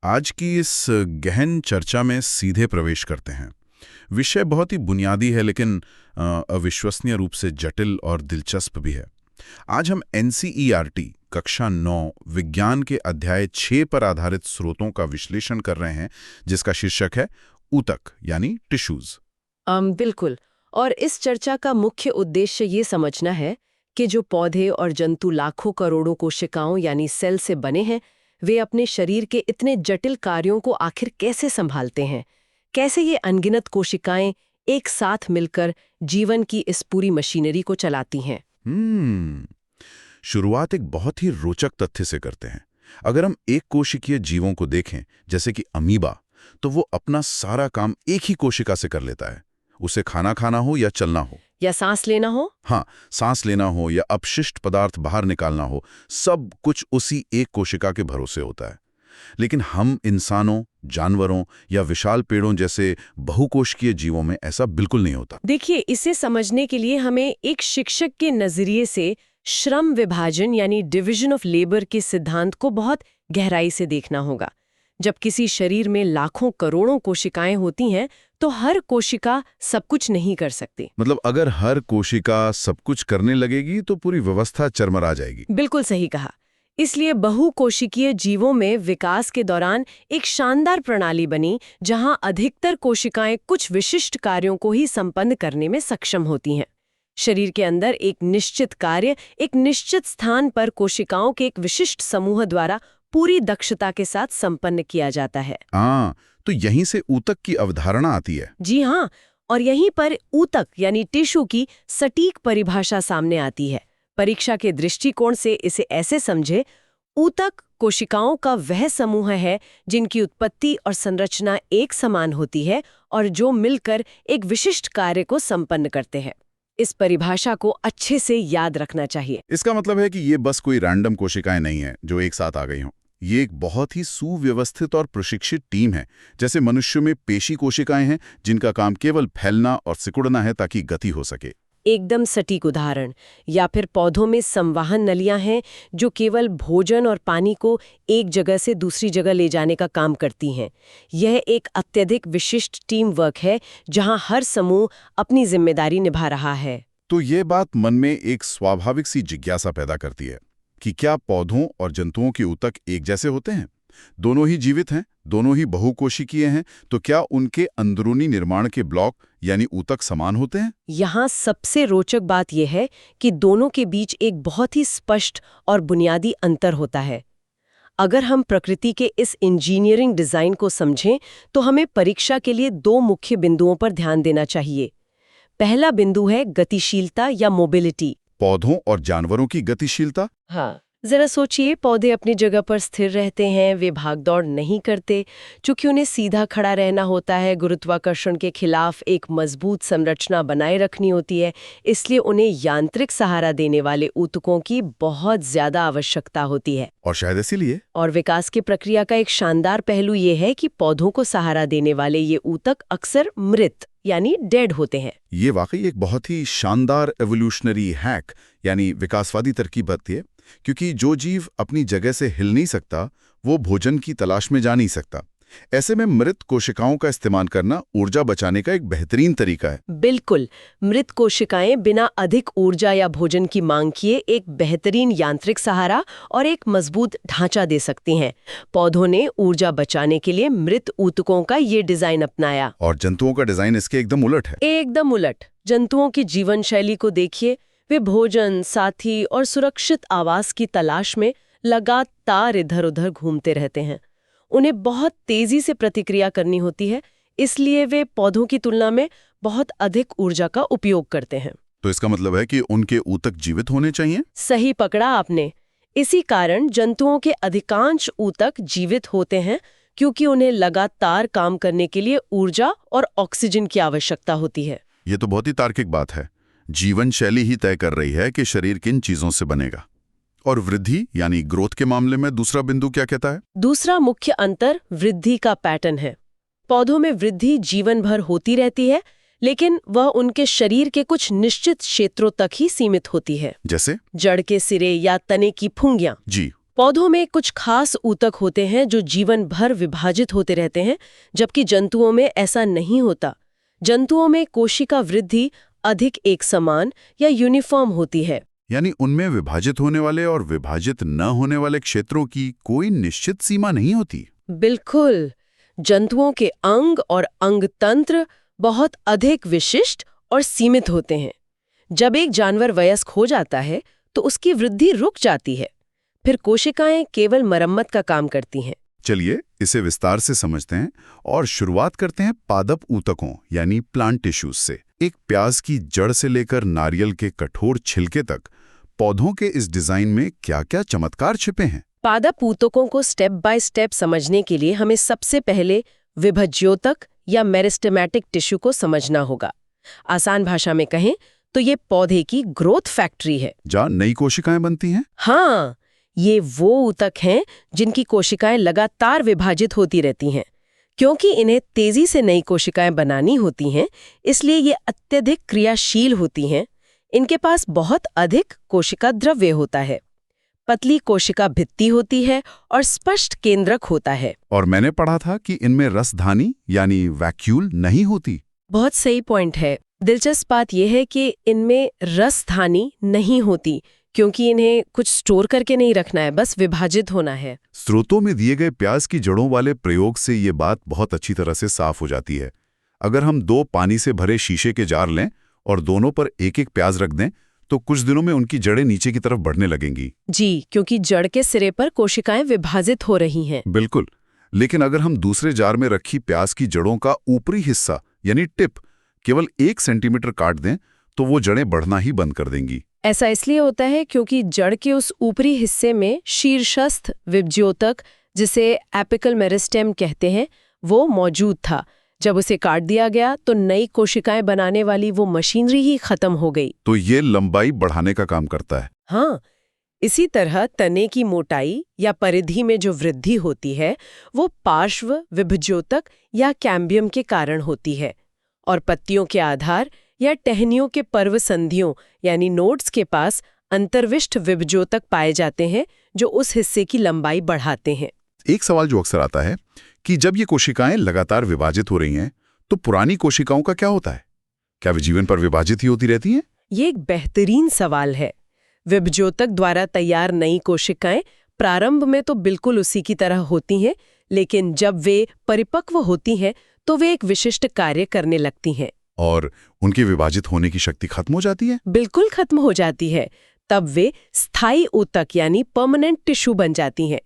आज की इस गहन चर्चा में सीधे प्रवेश करते हैं। विषय बहुत ही बुनियादी है लेकिन अविश्वसनीय रूप से जटिल और दिलचस्प भी है। आज हम एनसीईआरटी कक्षा 9 विज्ञान के अध्याय 6 पर आधारित स्रोतों का विश्लेषण कर रहे हैं, जिसका शीर्षक है ऊतक यानी टिश्यूज। बिल्कुल। और इस चर्चा का मुख्य उद्देश्य ये समझना है कि जो पौधे और जंतु लाखों करोड़ों कोशिकाओं यानी सेल से बने हैं, वे अपने शरीर के इतने जटिल कार्यों को आखिर कैसे संभालते हैं। कैसे ये अनगिनत कोशिकाएं एक साथ मिलकर जीवन की इस पूरी मशीनरी को चलाती हैं। शुरुआत एक बहुत ही रोचक तथ्य से करते हैं। अगर हम एक कोशिकीय जीवों को देखें, जैसे कि अमीबा, तो वो अपना सारा काम एक ही कोशिका से कर लेता है। उसे खाना खाना हो या चलना हो या सांस लेना हो। हाँ, सांस लेना हो या अपशिष्ट पदार्थ बाहर निकालना हो, सब कुछ उसी एक कोशिका के भरोसे होता है। लेकिन हम इंसानों, जानवरों या विशाल पेड़ों जैसे बहुकोशिकीय जीवों में ऐसा बिल्कुल नहीं होता। देखिए, इसे समझने के लिए हमें एक शिक्षक के नजरिए से श्रम विभाजन यानी डिवीजन ऑफ लेबर के सिद्धांत को बहुत गहराई से देखना होगा। जब किसी शरीर में लाखों करोड़ों कोशिकाएं होती हैं, तो हर कोशिका सब कुछ नहीं कर सकती। मतलब अगर हर कोशिका सब कुछ करने लगेगी तो पूरी व्यवस्था चरमरा जाएगी। बिल्कुल सही कहा। इसलिए बहुकोशिकीय जीवों में विकास के दौरान एक शानदार प्रणाली बनी, जहां अधिकतर कोशिकाएं कुछ विशिष्ट कार्यों को ही संपन्न करने में सक्षम होती हैं। शरीर के अंदर एक निश्चित कार्य एक निश्चित स्थान पर कोशिकाओं के एक विशिष्ट समूह द्वारा पूरी दक्षता के साथ संपन्न किया जाता है। तो यहीं से ऊतक की अवधारणा आती है। जी हाँ, और यहीं पर ऊतक यानी टिश्यू की सटीक परिभाषा सामने आती है। परीक्षा के दृष्टिकोण से इसे ऐसे समझे, ऊतक कोशिकाओं का वह समूह है जिनकी उत्पत्ति और संरचना एक समान होती है और जो मिलकर एक विशिष्ट कार्य को संपन्न करते हैं। इस परिभाषा को अच्छे से याद रखना चाहिए। इसका मतलब है कि ये बस कोई रैंडम कोशिकाएं नहीं है जो एक साथ आ गई हों। ये एक बहुत ही सुव्यवस्थित और प्रशिक्षित टीम है। जैसे मनुष्य में पेशी कोशिकाएं हैं जिनका काम केवल फैलना और सिकुड़ना है ताकि गति हो सके। एकदम सटीक उदाहरण। या फिर पौधों में संवाहन नलियां हैं जो केवल भोजन और पानी को एक जगह से दूसरी जगह ले जाने का काम करती हैं। यह एक अत्यधिक विशिष्ट टीम वर्क है जहां हर समूह अपनी जिम्मेदारी निभा रहा है। तो ये बात मन में एक स्वाभाविक सी जिज्ञासा पैदा करती है कि क्या पौधों और जंतुओं के ऊतक एक जैसे होते हैं? दोनों ही जीवित हैं, दोनों ही बहुकोशिकीय हैं, तो क्या उनके अंदरूनी निर्माण के ब्लॉक यानी ऊतक समान होते हैं? यहाँ सबसे रोचक बात यह है कि दोनों के बीच एक बहुत ही स्पष्ट और बुनियादी अंतर होता है। अगर हम प्रकृति के इस इंजीनियरिंग डिजाइन को समझें, तो हमें परीक्षा के लिए दो मुख्य बिंदुओं पर ध्यान देना चाहिए। पहला बिंदु है गतिशीलता या मोबिलिटी। पौधों और जानवरों की गतिशीलता? हाँ, जरा सोचिए, पौधे अपनी जगह पर स्थिर रहते हैं, वे भागदौड़ नहीं करते। चूंकि उन्हें सीधा खड़ा रहना होता है, गुरुत्वाकर्षण के खिलाफ एक मजबूत संरचना बनाए रखनी होती है, इसलिए उन्हें यांत्रिक सहारा देने वाले ऊतकों की बहुत ज्यादा आवश्यकता होती है। और शायद इसीलिए और विकास की प्रक्रिया का एक शानदार पहलू ये है कि पौधों को सहारा देने वाले ये ऊतक अक्सर मृत यानी डेड होते हैं। ये वाकई एक बहुत ही शानदार एवोल्यूशनरी हैक यानी विकासवादी तरकीब बनती है, क्योंकि जो जीव अपनी जगह से हिल नहीं सकता वो भोजन की तलाश में जा नहीं सकता। ऐसे में मृत कोशिकाओं का इस्तेमाल करना ऊर्जा बचाने का एक बेहतरीन तरीका है। बिल्कुल, मृत कोशिकाएं बिना अधिक ऊर्जा या भोजन की मांग किए एक बेहतरीन यांत्रिक सहारा और एक मजबूत ढांचा दे सकती हैं। पौधों ने ऊर्जा बचाने के लिए मृत ऊतकों का ये डिजाइन अपनाया। और जंतुओं का डिजाइन इसके एकदम उलट है। एकदम उलट। जंतुओं की जीवन शैली को देखिए, वे भोजन, साथी और सुरक्षित आवास की तलाश में लगातार इधर-उधर घूमते रहते हैं। उन्हें बहुत तेजी से प्रतिक्रिया करनी होती है, इसलिए वे पौधों की तुलना में बहुत अधिक ऊर्जा का उपयोग करते हैं। तो इसका मतलब है कि उनके ऊतक जीवित होने चाहिए? सही पकड़ा आपने। इसी कारण जंतुओं के अधिकांश ऊतक जीवित होते हैं, क्योंकि उन्हें लगातार काम करने के लिए ऊर्जा और ऑक्सीजन की आवश्यकता होती है। ये तो बहुत ही तार्किक बात है। जीवन शैली ही तय कर रही है कि शरीर किन चीजों से बनेगा। और वृद्धि यानी ग्रोथ के मामले में दूसरा बिंदु क्या कहता है? दूसरा मुख्य अंतर वृद्धि का पैटर्न है। पौधों में वृद्धि जीवन भर होती रहती है, लेकिन वह उनके शरीर के कुछ निश्चित क्षेत्रों तक ही सीमित होती है। जैसे जड़ के सिरे या तने की फुंगियां। जी, पौधों में कुछ खास ऊतक होते हैं जो जीवन भर विभाजित होते रहते हैं, जबकि जंतुओं में ऐसा नहीं होता। जंतुओं में कोशिका वृद्धि अधिक एक समान या यूनिफॉर्म होती है। यानी उनमें विभाजित होने वाले और विभाजित न होने वाले क्षेत्रों की कोई निश्चित सीमा नहीं होती। बिल्कुल। जंतुओं के अंग और अंगतंत्र बहुत अधिक विशिष्ट और सीमित होते हैं। जब एक जानवर वयस्क हो जाता है तो उसकी वृद्धि रुक जाती है। फिर कोशिकाएं केवल मरम्मत का काम करती हैं। चलिए इसे विस्तार से समझते हैं और शुरुआत करते हैं पादप ऊतकों यानी प्लांट टिश्यूज से। एक प्याज की जड़ से लेकर नारियल के कठोर छिलके तक पौधों के इस डिजाइन में क्या-क्या चमत्कार छिपे हैं। पादप ऊतकों को स्टेप बाय स्टेप समझने के लिए हमें सबसे पहले विभज्योतक या मेरिस्टेमेटिक टिश्यू को समझना होगा। आसान भाषा में कहें तो ये पौधे की ग्रोथ फैक्ट्री है, जहाँ नई कोशिकाएं बनती हैं। हाँ, ये वो ऊतक हैं जिनकी कोशिकाएं लगातार विभाजित होती रहती हैं। क्योंकि इन्हें तेजी से नई कोशिकाएं बनानी होती हैं, इसलिए ये अत्यधिक क्रियाशील होती हैं। इनके पास बहुत अधिक कोशिका द्रव्य होता है, पतली कोशिका भित्ति होती है और स्पष्ट केंद्रक होता है। और मैंने पढ़ा था कि इनमें रसधानी यानी वैक्यूल नहीं होती। बहुत सही पॉइंट है। दिलचस्प बात यह है कि इनमें रसधानी नहीं होती क्योंकि इन्हें कुछ स्टोर करके नहीं रखना है, बस विभाजित होना है। स्रोतों में दिए गए प्याज की जड़ों वाले प्रयोग से ये बात बहुत अच्छी तरह से साफ हो जाती है। अगर हम 2 पानी से भरे शीशे के जार लें और दोनों पर एक एक प्याज रख दें तो कुछ दिनों में उनकी जड़ें नीचे की तरफ बढ़ने लगेंगी। जी, क्योंकि जड़ के सिरे पर कोशिकाएं विभाजित हो रही हैं। बिल्कुल। लेकिन अगर हम दूसरे जार में रखी प्याज की जड़ों का ऊपरी हिस्सा यानी टिप केवल 1 सेंटीमीटर काट दें तो वो जड़ें बढ़ना ही बंद कर देंगी। ऐसा इसलिए होता है क्योंकि जड़ के उस ऊपरी हिस्से में शीर्षस्थ विभज्योतक, जिसे एपिकल मेरिस्टेम कहते हैं, वो मौजूद था। जब उसे काट दिया गया तो नई कोशिकाएं बनाने वाली वो मशीनरी ही खत्म हो गई। तो ये लंबाई बढ़ाने का काम करता है। हाँ, इसी तरह तने की मोटाई या परिधि में जो वृद्धि होती है वो पार्श्व विभज्योतक या कैम्बियम के कारण होती है, और पत्तियों के आधार या टहनियों के पर्व संधियों यानी नोड्स के पास अंतर्विष्ट विभज्योतक पाए जाते हैं जो उस हिस्से की लंबाई बढ़ाते हैं। एक सवाल जो अक्सर आता है कि जब ये कोशिकाएं लगातार विभाजित हो रही हैं तो पुरानी कोशिकाओं का क्या होता है? क्या वे जीवन पर विभाजित ही होती रहती हैं? ये एक बेहतरीन सवाल है। विभज्योतक द्वारा तैयार नई कोशिकाएं प्रारंभ में तो बिल्कुल उसी की तरह होती हैं, लेकिन जब वे परिपक्व होती हैं तो वे एक विशिष्ट कार्य करने लगती हैं। और उनके विभाजित होने की शक्ति खत्म हो जाती है? बिल्कुल खत्म हो जाती है। तब वे स्थायी ऊतक यानी परमानेंट टिश्यू बन जाती हैं।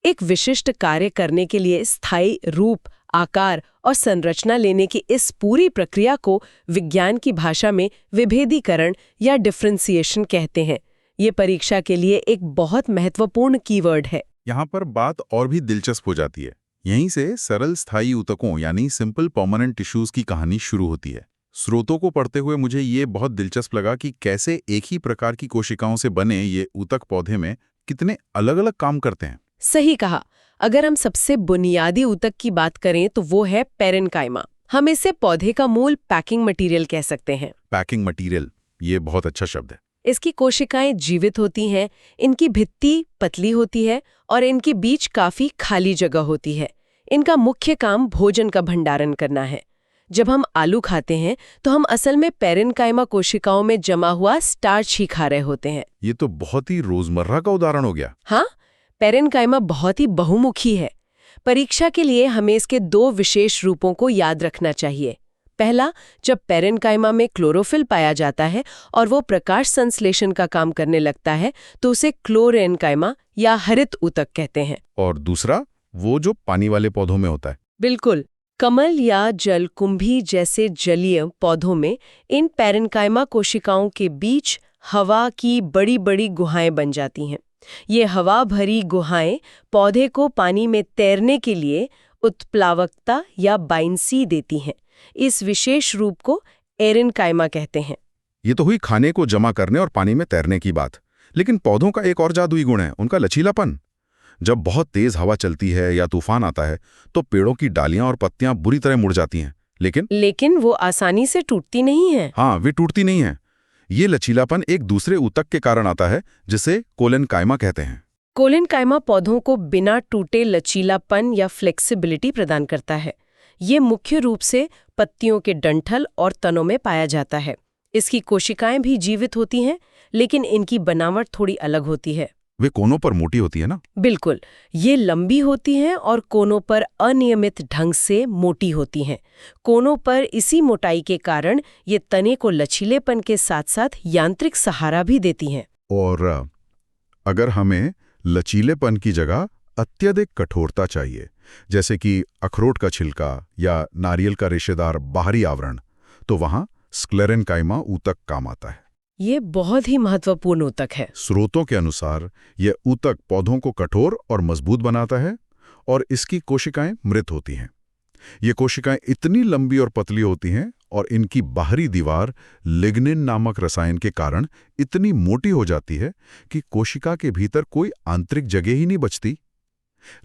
एक विशिष्ट कार्य करने के लिए स्थायी रूप, आकार और संरचना लेने की इस पूरी प्रक्रिया को विज्ञान की भाषा में विभेदीकरण या डिफरेंशिएशन कहते हैं। ये परीक्षा के लिए एक बहुत महत्वपूर्ण कीवर्ड है। यहाँ पर बात और भी दिलचस्प हो जाती है। यहीं से सरल स्थायी ऊतकों यानी सिंपल परमानेंट टिश्यूज की कहानी शुरू होती है। स्रोतों को पढ़ते हुए मुझे ये बहुत दिलचस्प लगा कि कैसे एक ही प्रकार की कोशिकाओं से बने ये ऊतक पौधे में कितने अलग-अलग काम करते हैं। सही कहा। अगर हम सबसे बुनियादी ऊतक की बात करें तो वो है पेरेन्काइमा। हम इसे पौधे का मूल पैकिंग मटेरियल कह सकते हैं। पैकिंग मटेरियल, ये बहुत अच्छा शब्द है। इसकी कोशिकाएं जीवित होती हैं, इनकी भित्ति पतली होती है और इनके बीच काफी खाली जगह होती है। इनका मुख्य काम भोजन का भंडारण करना है। जब हम आलू खाते हैं तो हम असल में पेरेन्काइमा कोशिकाओं में जमा हुआ स्टार्च ही खा रहे होते हैं। ये तो बहुत ही रोजमर्रा का उदाहरण हो गया। हाँ, पेरेन्काइमा बहुत ही बहुमुखी है। परीक्षा के लिए हमें इसके 2 विशेष रूपों को याद रखना चाहिए। पहला, जब पेरेन्काइमा में क्लोरोफिल पाया जाता है और वो प्रकाश संश्लेषण का काम करने लगता है तो उसे क्लोरेन्काइमा या हरित ऊतक कहते हैं। और दूसरा, वो जो पानी वाले पौधों में होता है। बिल्कुल। कमल या जलकुंभी जैसे जलीय पौधों में इन पेरेन्काइमा कोशिकाओं के बीच हवा की बड़ी बड़ी गुहाएं बन जाती हैं। ये हवा भरी गुहाएं पौधे को पानी में तैरने के लिए उत्प्लावकता या बाइंसी देती हैं। इस विशेष रूप को एरेन्काइमा कहते हैं। ये तो हुई खाने को जमा करने और पानी में तैरने की बात। लेकिन पौधों का एक और जादुई गुण है, उनका लचीलापन। जब बहुत तेज हवा चलती है या तूफान आता है तो पेड़ों की डालियां और पत्तियां बुरी तरह मुड़ जाती हैं, लेकिन वो आसानी से टूटती नहीं है। हाँ, वे टूटती नहीं हैं। ये लचीलापन एक दूसरे ऊतक के कारण आता है जिसे कोलेन्काइमा कहते हैं। कोलेनकाइमा पौधों को बिना टूटे लचीलापन या फ्लेक्सिबिलिटी प्रदान करता है। ये मुख्य रूप से पत्तियों के डंठल और तनों में पाया जाता है। इसकी कोशिकाएं भी जीवित होती हैं, लेकिन इनकी बनावट थोड़ी अलग होती है। वे कोनों पर मोटी होती है ना? बिल्कुल, ये लंबी होती हैं और कोनों पर अनियमित ढंग से मोटी होती हैं। कोनों पर इसी मोटाई के कारण ये तने को लचीलेपन के साथ साथ यांत्रिक सहारा भी देती हैं। और अगर हमें लचीलेपन की जगह अत्यधिक कठोरता चाहिए, जैसे कि अखरोट का छिलका या नारियल का रेशेदार बाहरी आवरण, तो वहां स्क्लेरेनकाइमा ऊतक काम आता है। ये बहुत ही महत्वपूर्ण ऊतक है। स्रोतों के अनुसार यह ऊतक पौधों को कठोर और मजबूत बनाता है और इसकी कोशिकाएं मृत होती हैं। ये कोशिकाएं इतनी लंबी और पतली होती हैं और इनकी बाहरी दीवार लिग्निन नामक रसायन के कारण इतनी मोटी हो जाती है कि कोशिका के भीतर कोई आंतरिक जगह ही नहीं बचती।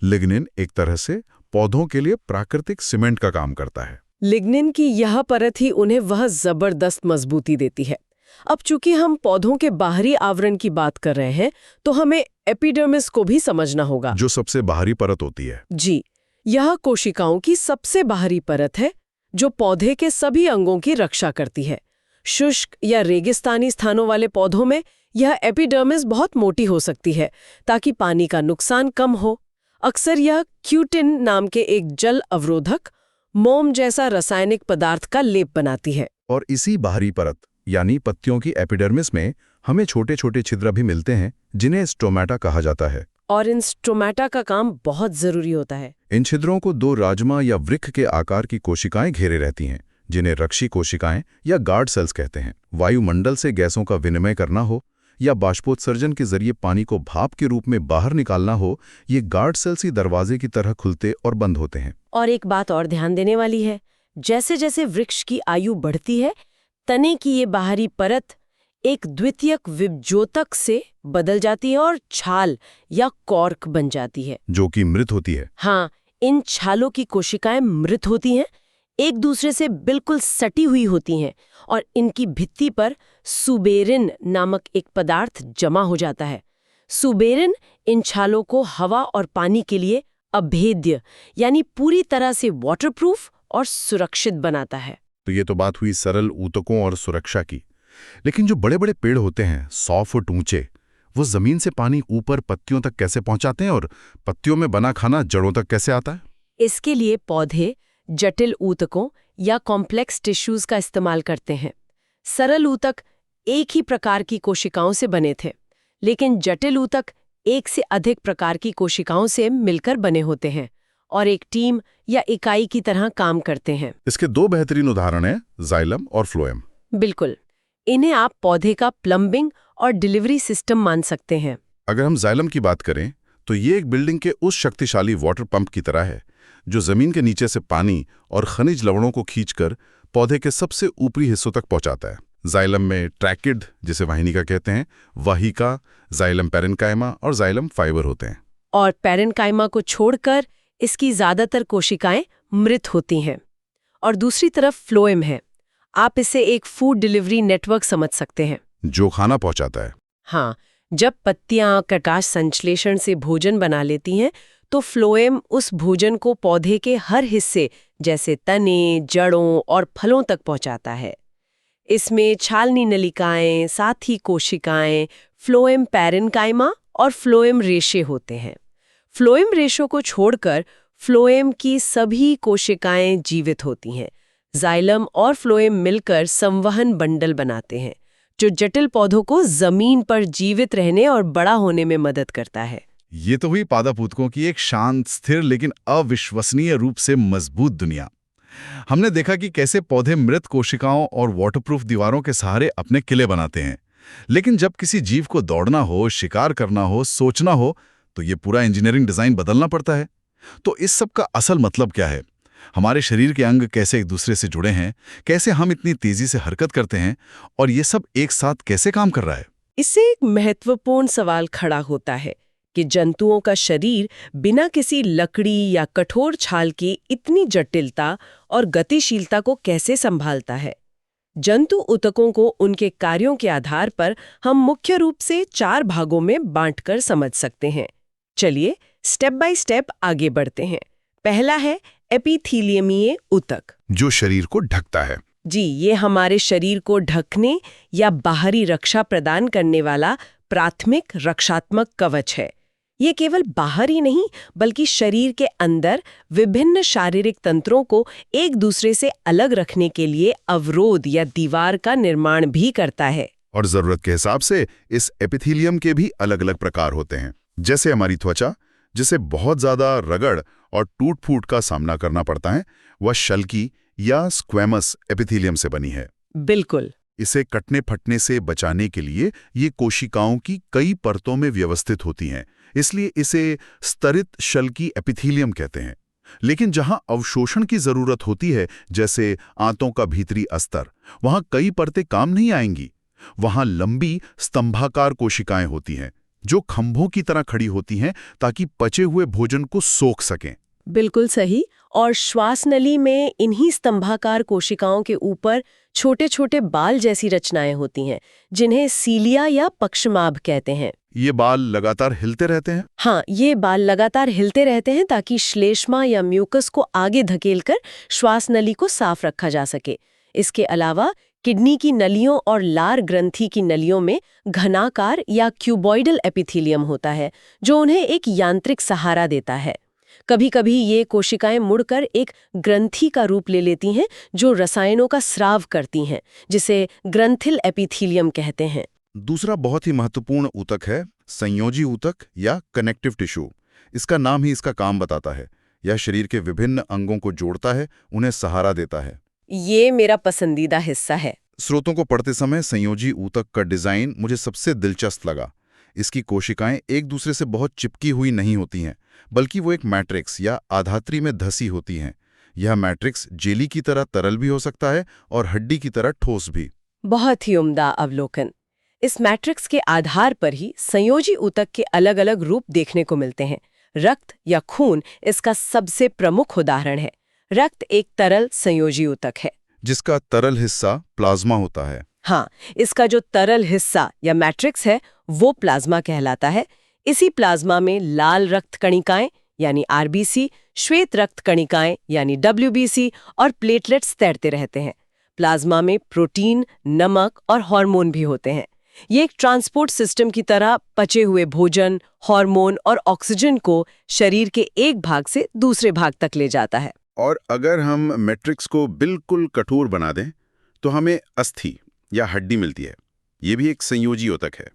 लिग्निन एक तरह से पौधों के लिए प्राकृतिक सीमेंट का काम करता है। लिग्निन की यह परत ही उन्हें वह जबरदस्त मजबूती देती है। अब चूंकि हम पौधों के बाहरी आवरण की बात कर रहे हैं, तो हमें एपिडर्मिस को भी समझना होगा, जो सबसे बाहरी परत होती है। जी, यह कोशिकाओं की सबसे बाहरी परत है, जो पौधे के सभी अंगों की रक्षा करती है। शुष्क या रेगिस्तानी स्थानों वाले पौधों में यह एपिडर्मिस बहुत मोटी हो सकती है, ताकि पानी का नुकसान कम हो। अक्सर यह क्यूटिन नाम के एक जल अवरोधक मोम जैसा रासायनिक पदार्थ का लेप बनाती है। और इसी बाहरी परत यानी पत्तियों की एपिडर्मिस में हमें छोटे छोटे छिद्र भी मिलते हैं, जिन्हें स्टोमेटा कहा जाता है। और इन स्टोमेटा का काम बहुत जरूरी होता है। इन छिद्रों को दो राजमा या वृक्क के आकार की कोशिकाएं घेरे रहती हैं, जिन्हें रक्षी कोशिकाएं या गार्ड सेल्स कहते हैं। वायुमंडल से गैसों का विनिमय करना हो या बाष्पोत्सर्जन के जरिए पानी को भाप के रूप में बाहर निकालना हो, ये गार्ड सेल्स ही दरवाजे की तरह खुलते और बंद होते हैं। और एक बात और ध्यान देने वाली है, जैसे जैसे वृक्ष की आयु बढ़ती है, तने की ये बाहरी परत एक द्वितीयक विभजोतक से बदल जाती है और छाल या कॉर्क बन जाती है, जो कि मृत होती है। हाँ, इन छालों की कोशिकाएं मृत होती हैं, एक दूसरे से बिल्कुल सटी हुई होती हैं और इनकी भित्ति पर सुबेरिन नामक एक पदार्थ जमा हो जाता है। सुबेरिन इन छालों को हवा और पानी के लिए अभेद्य यानी पूरी तरह से वाटरप्रूफ और सुरक्षित बनाता है। तो ये तो बात हुई सरल ऊतकों और सुरक्षा की। लेकिन जो बड़े बड़े पेड़ होते हैं 100 फुट ऊंचे, वो जमीन से पानी ऊपर पत्तियों तक कैसे पहुंचाते हैं और पत्तियों में बना खाना जड़ों तक कैसे आता है? इसके लिए पौधे जटिल ऊतकों या कॉम्प्लेक्स टिश्यूज का इस्तेमाल करते हैं। सरल ऊतक एक ही प्रकार की कोशिकाओं से बने थे, लेकिन जटिल ऊतक एक से अधिक प्रकार की कोशिकाओं से मिलकर बने होते हैं और एक टीम या इकाई की तरह काम करते हैं। इसके दो बेहतरीन उदाहरण हैं, जाइलम और फ्लोएम। बिल्कुल, इन्हें आप पौधे का प्लम्बिंग और डिलीवरी सिस्टम मान सकते हैं। अगर हम जाइलम की बात करें तो ये एक बिल्डिंग के उस शक्तिशाली वाटर पंप की तरह है, जो जमीन के नीचे से पानी और खनिज लवणों को खींचकर पौधे के सबसे ऊपरी हिस्सों तक पहुंचाता है। जाइलम में ट्रैकिड, जिसे वाहिनिका कहते हैं, वाहिका, जाइलम पैरेन्काइमा और जाइलम फाइबर होते हैं। और पैरेन्काइमा को छोड़कर इसकी ज्यादातर कोशिकाएं मृत होती हैं। और दूसरी तरफ फ्लोएम है। आप इसे एक फूड डिलीवरी नेटवर्क समझ सकते हैं, जो खाना पहुंचाता है। हाँ, जब पत्तियां प्रकाश संश्लेषण से भोजन बना लेती हैं, तो फ्लोएम उस भोजन को पौधे के हर हिस्से जैसे तने, जड़ों और फलों तक पहुंचाता है। इसमें छालनी नलिकाएं, साथ ही कोशिकाएं, फ्लोएम पैरेन्काइमा और फ्लोएम रेशे होते हैं। फ्लोएम रेशों को छोड़कर फ्लोएम की सभी कोशिकाएं जीवित होती हैं। जाइलम और फ्लोएम मिलकर संवहन बंडल बनाते हैं, जो जटिल पौधों को जमीन पर जीवित रहने और बड़ा होने में मदद करता है। ये तो हुई पादप ऊतकों की एक शांत, स्थिर लेकिन अविश्वसनीय रूप से मजबूत दुनिया। हमने देखा कि कैसे पौधे मृत कोशिकाओं और वाटरप्रूफ दीवारों के सहारे अपने किले बनाते हैं। लेकिन जब किसी जीव को दौड़ना हो, शिकार करना हो, सोचना हो, तो ये पूरा इंजीनियरिंग डिजाइन बदलना पड़ता है। तो इस सब का असल मतलब क्या है? हमारे शरीर के अंग कैसे एक दूसरे से जुड़े हैं, कैसे हम इतनी तेजी से हरकत करते हैं, और ये सब एक साथ कैसे काम कर रहा है? इससे एक महत्वपूर्ण सवाल खड़ा होता है कि जंतुओं का शरीर बिना किसी लकड़ी या कठोर छाल की इतनी जटिलता और गतिशीलता को कैसे संभालता है। जंतु ऊतकों को उनके कार्यों के आधार पर हम मुख्य रूप से 4 भागों में बांटकर समझ सकते हैं। चलिए स्टेप बाय स्टेप आगे बढ़ते हैं। पहला है एपिथीलियमीय ऊतक, जो शरीर को ढकता है। जी, ये हमारे शरीर को ढकने या बाहरी रक्षा प्रदान करने वाला प्राथमिक रक्षात्मक कवच है। ये केवल बाहर ही नहीं बल्कि शरीर के अंदर विभिन्न शारीरिक तंत्रों को एक दूसरे से अलग रखने के लिए अवरोध या दीवार का निर्माण भी करता है। और जरूरत के हिसाब से इस एपिथेलियम के भी अलग अलग प्रकार होते हैं। जैसे हमारी त्वचा, जिसे बहुत ज्यादा रगड़ और टूट-फूट का सामना करना पड़ता है, वह शल्की या स्क्वैमस एपिथेलियम से बनी है। बिल्कुल। इसे कटने फटने से बचाने के लिए ये कोशिकाओं की कई परतों में व्यवस्थित होती हैं, इसलिए इसे स्तरित शल्की एपिथेलियम कहते हैं। लेकिन जहां अवशोषण की जरूरत होती है, जैसे आंतों का भीतरी अस्तर, वहां कई परतें काम नहीं आएंगी। वहां लंबी स्तंभाकार कोशिकाएं होती हैं, जो खंभों की तरह खड़ी होती हैं ताकि पचे हुए भोजन को सोख सकें। बिल्कुल सही। और श्वास नली में इन्हीं स्तंभाकार कोशिकाओं के ऊपर छोटे छोटे बाल जैसी रचनाएं होती हैं, जिन्हें सीलिया या पक्षमाभ कहते हैं। ये बाल लगातार हिलते रहते हैं? हाँ, ये बाल लगातार हिलते रहते हैं ताकि श्लेष्मा या म्यूकस को आगे धकेलकर श्वास नली को साफ रखा जा सके। इसके अलावा किडनी की नलियों और लार ग्रंथि की नलियों में घनाकार या क्यूबॉइडल एपिथेलियम होता है, जो उन्हें एक यांत्रिक सहारा देता है। कभी कभी ये कोशिकाएं मुड़कर एक ग्रंथि का रूप ले लेती हैं, जो रसायनों का स्राव करती हैं, जिसे ग्रंथिल एपिथेलियम कहते हैं। दूसरा बहुत ही महत्वपूर्ण ऊतक है संयोजी ऊतक या कनेक्टिव टिश्यू। इसका नाम ही इसका काम बताता है। यह शरीर के विभिन्न अंगों को जोड़ता है, उन्हें सहारा देता है। ये मेरा पसंदीदा हिस्सा है। स्रोतों को पढ़ते समय संयोजी ऊतक का डिजाइन मुझे सबसे दिलचस्प लगा। इसकी कोशिकाएं एक दूसरे से बहुत चिपकी हुई नहीं होती हैं, बल्कि वो एक मैट्रिक्स या आधात्री में धसी होती हैं। यह मैट्रिक्स जेली की तरह तरल भी हो सकता है और हड्डी की तरह ठोस भी। बहुत ही उम्दा अवलोकन। इस मैट्रिक्स के आधार पर ही संयोजी ऊतक के अलग अलग रूप देखने को मिलते हैं। रक्त या खून इसका सबसे प्रमुख उदाहरण है। रक्त एक तरल संयोजी ऊतक है, जिसका तरल हिस्सा प्लाज्मा होता है। हाँ, इसका जो तरल हिस्सा या मैट्रिक्स है वो प्लाज्मा कहलाता है। इसी प्लाज्मा में लाल रक्त कणिकाएं यानी आरबीसी, श्वेत रक्त कणिकाएं यानी डब्ल्यूबीसी और प्लेटलेट्स तैरते रहते हैं। प्लाज्मा में प्रोटीन, नमक और हार्मोन भी होते हैं। ये एक ट्रांसपोर्ट सिस्टम की तरह पचे हुए भोजन, हार्मोन और ऑक्सीजन को शरीर के एक भाग से दूसरे भाग तक ले जाता है। और अगर हम मैट्रिक्स को बिल्कुल कठोर बना दें तो हमें अस्थि या हड्डी मिलती है। ये भी एक संयोजी ऊतक है।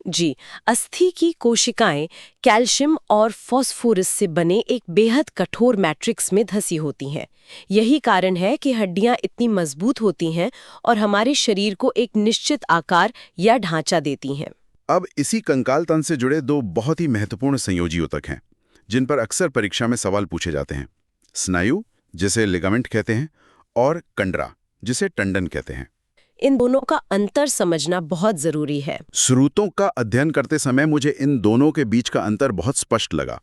जी, अस्थि की कोशिकाएं कैल्शियम और फास्फोरस से बने एक बेहद कठोर मैट्रिक्स में धसी होती हैं। यही कारण है कि हड्डियां इतनी मजबूत होती हैं और हमारे शरीर को एक निश्चित आकार या ढांचा देती हैं। अब इसी कंकाल तंत्र से जुड़े दो बहुत ही महत्वपूर्ण संयोजी ऊतक हैं, जिन पर अक्सर परीक्षा में सवाल पूछे जाते हैं। स्नायु, जिसे लिगामेंट कहते हैं, और कंडरा, जिसे टंडन कहते हैं। इन दोनों का अंतर समझना बहुत जरूरी है। स्रोतों का अध्ययन करते समय मुझे इन दोनों के बीच का अंतर बहुत स्पष्ट लगा।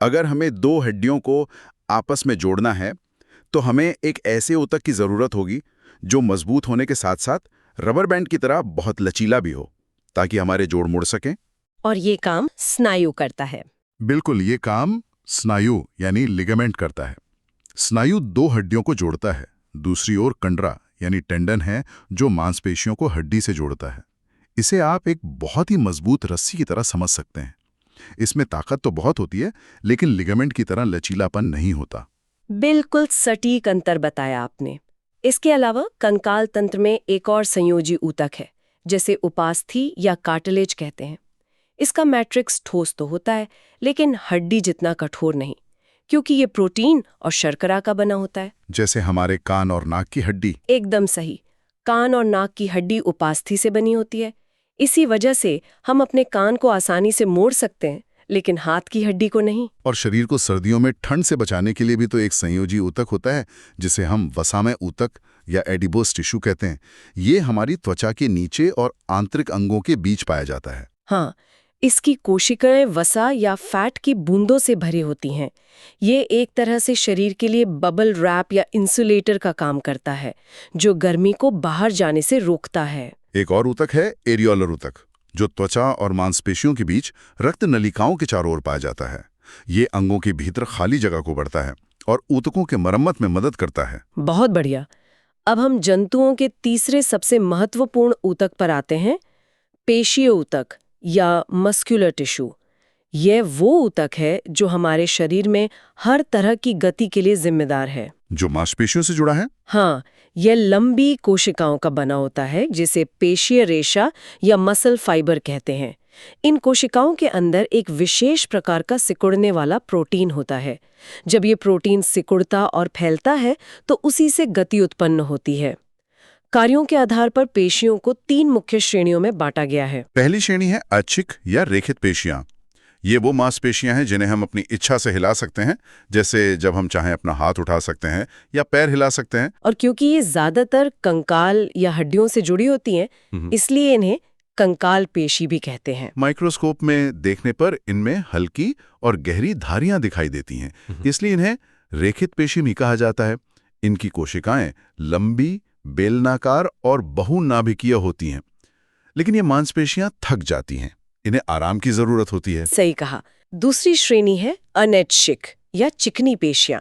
अगर हमें दो हड्डियों को आपस में जोड़ना है तो हमें एक ऐसे ऊतक की जरूरत होगी जो मजबूत होने के साथ साथ रबर बैंड की तरह बहुत लचीला भी हो, ताकि हमारे जोड़ मुड़ सकें। और ये काम स्नायु करता है। बिल्कुल, ये काम स्नायु यानी लिगामेंट करता है। स्नायु दो हड्डियों को जोड़ता है। दूसरी ओर कंडरा यानी टेंडन है, जो मांसपेशियों को हड्डी से जोड़ता है। इसे आप एक बहुत ही मजबूत रस्सी की तरह समझ सकते हैं। इसमें ताकत तो बहुत होती है, लेकिन लिगामेंट की तरह लचीलापन नहीं होता। बिल्कुल सटीक अंतर बताया आपने। इसके अलावा कंकाल तंत्र में एक और संयोजी ऊतक है, जिसे उपास्थि या कार्टिलेज कहते हैं। इसका मैट्रिक्स ठोस तो होता है, लेकिन हड्डी जितना कठोर नहीं, क्योंकि ये प्रोटीन और शर्करा का बना होता है। जैसे हमारे कान और नाक की हड्डी। एकदम सही। कान और नाक की हड्डी उपास्थि से बनी होती है। इसी वजह से हम अपने कान को आसानी से मोड़ सकते हैं, लेकिन हाथ की हड्डी को नहीं। और शरीर को सर्दियों में ठंड से बचाने के लिए भी तो एक संयोजी ऊतक होता है, जिसे हम वसामय ऊतक या एडिपोस टिश्यू कहते हैं। ये हमारी त्वचा के नीचे और आंतरिक अंगों के बीच पाया जाता है। हाँ, इसकी कोशिकाएं वसा या फैट की बूंदों से भरी होती हैं। ये एक तरह से शरीर के लिए बबल रैप या इंसुलेटर का काम करता है, जो गर्मी को बाहर जाने से रोकता है। एक और ऊतक है एरियोलर ऊतक, जो त्वचा और मांसपेशियों के बीच रक्त नलिकाओं के चारों ओर पाया जाता है। ये अंगों के भीतर खाली जगह को बढ़ता है और ऊतकों के मरम्मत में मदद करता है। बहुत बढ़िया। अब हम जंतुओं के तीसरे सबसे महत्वपूर्ण ऊतक पर आते हैं, पेशीय ऊतक या मस्कुलर टिश्यू। यह वो ऊतक है जो हमारे शरीर में हर तरह की गति के लिए जिम्मेदार है। जो मांसपेशियों से जुड़ा है? हाँ, यह लंबी कोशिकाओं का बना होता है जिसे पेशीय रेशा या मसल फाइबर कहते हैं। इन कोशिकाओं के अंदर एक विशेष प्रकार का सिकुड़ने वाला प्रोटीन होता है। जब ये प्रोटीन सिकुड़ता और फैलता है तो उसी से गति उत्पन्न होती है। कार्यों के आधार पर पेशियों को 3 मुख्य श्रेणियों में बांटा गया है। पहली श्रेणी है ऐच्छिक या रेखित पेशियां। ये वो मांसपेशियां हैं जिन्हें हम अपनी इच्छा से हिला सकते हैं, जैसे जब हम चाहें अपना हाथ उठा सकते हैं या पैर हिला सकते हैं। और क्योंकि ये ज्यादातर कंकाल या हड्डियों से जुड़ी होती हैं, इसलिए इन्हें कंकाल पेशी भी कहते हैं। माइक्रोस्कोप में देखने पर इनमें हल्की और गहरी धारियां दिखाई देती हैं, इसलिए इन्हें रेखित पेशी भी कहा जाता है। इनकी कोशिकाएं लंबी, बेलनाकार और बहुनाभिकीय होती हैं। लेकिन ये मांसपेशियां थक जाती हैं, इन्हें आराम की जरूरत होती है। सही कहा। दूसरी श्रेणी है अनैच्छिक या चिकनी पेशियां।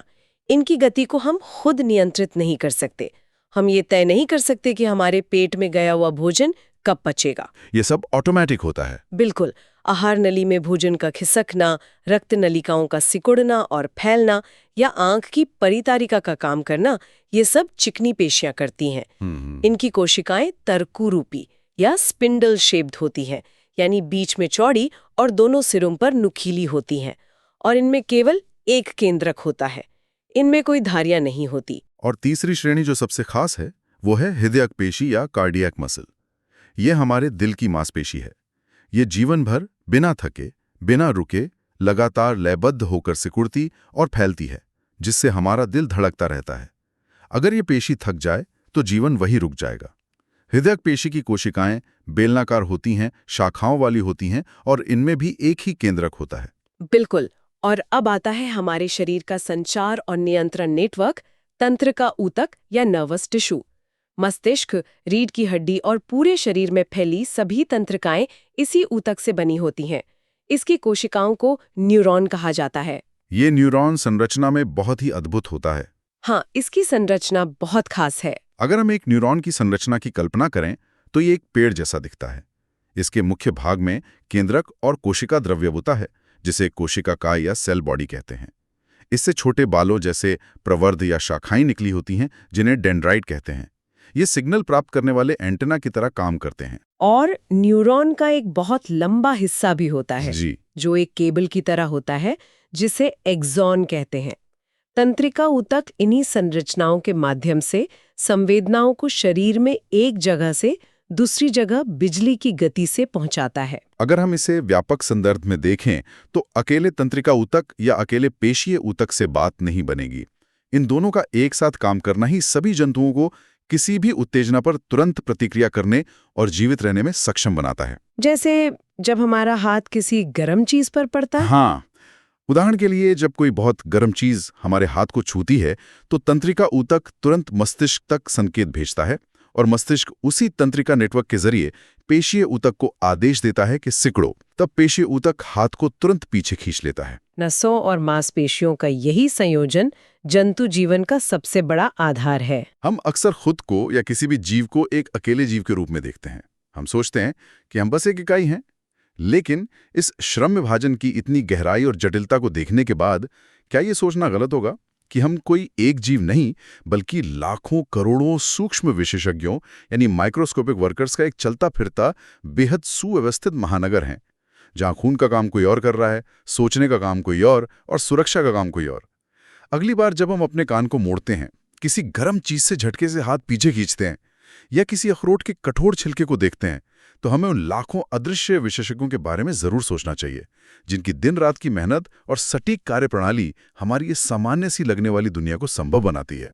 इनकी गति को हम खुद नियंत्रित नहीं कर सकते। हम ये तय नहीं कर सकते कि हमारे पेट में गया हुआ भोजन कब पचेगा। ये सब ऑटोमेटिक होता है। बिल्कुल। आहार नली में भोजन का खिसकना, रक्त नलिकाओं का सिकुड़ना और फैलना या आंख की परितारिका का काम करना, ये सब चिकनी पेशियां करती हैं। इनकी कोशिकाएं तरकुरूपी या स्पिंडल शेप्ड होती हैं, यानी बीच में चौड़ी और दोनों सिरों पर नुकीली होती हैं। और इनमें केवल एक केंद्रक होता है, इनमें कोई धारियां नहीं होती। और तीसरी श्रेणी जो सबसे खास है वो है हृदयक पेशी या कार्डियक मसल। ये हमारे दिल की मांसपेशी है। ये जीवन भर बिना थके, बिना रुके, लगातार लयबद्ध होकर सिकुड़ती और फैलती है, जिससे हमारा दिल धड़कता रहता है। अगर ये पेशी थक जाए तो जीवन वही रुक जाएगा। हृदयक पेशी की कोशिकाएं बेलनाकार होती हैं, शाखाओं वाली होती हैं और इनमें भी एक ही केंद्रक होता है। बिल्कुल। और अब आता है हमारे शरीर का संचार और नियंत्रण नेटवर्क, तंत्रिका ऊतक या नर्वस टिश्यू। मस्तिष्क, रीढ़ की हड्डी और पूरे शरीर में फैली सभी तंत्रिकाएं इसी ऊतक से बनी होती हैं। इसकी कोशिकाओं को न्यूरॉन कहा जाता है। ये न्यूरॉन संरचना में बहुत ही अद्भुत होता है। हाँ, इसकी संरचना बहुत खास है। अगर हम एक न्यूरॉन की संरचना की कल्पना करें तो ये एक पेड़ जैसा दिखता है। इसके मुख्य भाग में केंद्रक और कोशिका द्रव्य होता है, जिसे कोशिका काय या सेल बॉडी कहते हैं। इससे छोटे बालों जैसे प्रवर्ध या शाखाएं निकली होती हैं, जिन्हें डेंड्राइट कहते हैं। ये सिग्नल प्राप्त करने वाले एंटेना की तरह काम करते हैं। और न्यूरॉन का एक बहुत लंबा हिस्सा भी होता है जी। जो एक केबल की तरह होता है, जिसे एक्सॉन कहते हैं। तंत्रिका ऊतक इन्हीं संरचनाओं के माध्यम से संवेदनाओं को शरीर में एक जगह से दूसरी जगह बिजली की गति से पहुंचाता है। अगर हम इसे व्यापक संदर्भ में देखें तो अकेले तंत्रिका ऊतक या अकेले पेशीय ऊतक से बात नहीं बनेगी। इन दोनों का एक साथ काम करना ही सभी जंतुओं को किसी भी उत्तेजना पर तुरंत प्रतिक्रिया करने और जीवित रहने में सक्षम बनाता है। जैसे जब हमारा हाथ किसी गर्म चीज पर पड़ता है। हाँ, उदाहरण के लिए जब कोई बहुत गर्म चीज हमारे हाथ को छूती है तो तंत्रिका ऊतक तुरंत मस्तिष्क तक संकेत भेजता है और मस्तिष्क उसी तंत्रिका नेटवर्क के जरिए पेशीय ऊतक को आदेश देता है कि सिकुड़ो। तब पेशीय ऊतक हाथ को तुरंत पीछे खींच लेता है। नसों और मांसपेशियों का यही संयोजन जंतु जीवन का सबसे बड़ा आधार है। हम अक्सर खुद को या किसी भी जीव को एक अकेले जीव के रूप में देखते हैं। हम सोचते हैं कि हम बस एक इकाई हैं। लेकिन इस श्रम विभाजन की इतनी गहराई और जटिलता को देखने के बाद क्या ये सोचना गलत होगा कि हम कोई एक जीव नहीं बल्कि लाखों करोड़ों सूक्ष्म विशेषज्ञों यानी माइक्रोस्कोपिक वर्कर्स का एक चलता फिरता बेहद सुव्यवस्थित महानगर हैं, जहां खून का काम कोई और कर रहा है, सोचने का काम कोई और सुरक्षा का काम कोई और। अगली बार जब हम अपने कान को मोड़ते हैं, किसी गर्म चीज से झटके से हाथ पीछे खींचते हैं या किसी अखरोट के कठोर छिलके को देखते हैं, तो हमें उन लाखों अदृश्य विशेषज्ञों के बारे में जरूर सोचना चाहिए, जिनकी दिन रात की मेहनत और सटीक कार्यप्रणाली हमारी इस सामान्य सी लगने वाली दुनिया को संभव बनाती है।